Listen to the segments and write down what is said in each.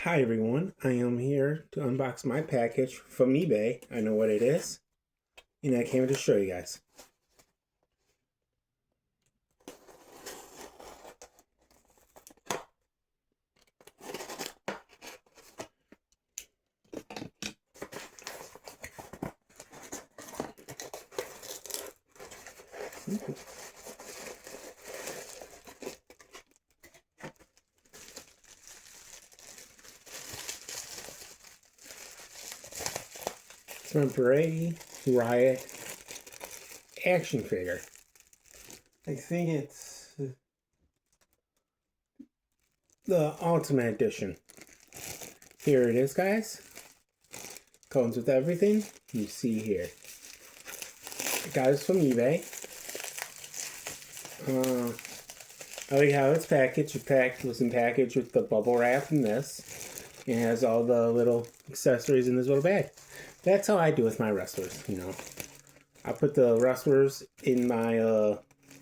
Hi everyone, I am here to unbox my package from eBay. I know what it is, and I came to show you guys. It's my Bray, Wyatt action figure. I think it's the Ultimate Edition. Here it is, guys. Comes with everything you see here. I got this from eBay. I like how it's packaged. It was in package with the bubble wrap and this. It has all the little accessories in this little bag. That's how I do with my wrestlers, you know. I put the wrestlers in my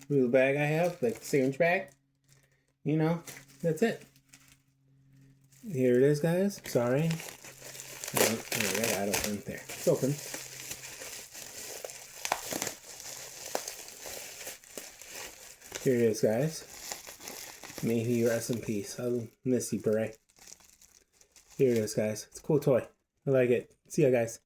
little bag I have, like the sandwich bag. You know, that's it. Here it is, guys. Sorry. I got it open there. It's open. Here it is, guys. May he rest in peace. I miss you, Bray. Here it is, guys. It's a cool toy. I like it. See ya, guys.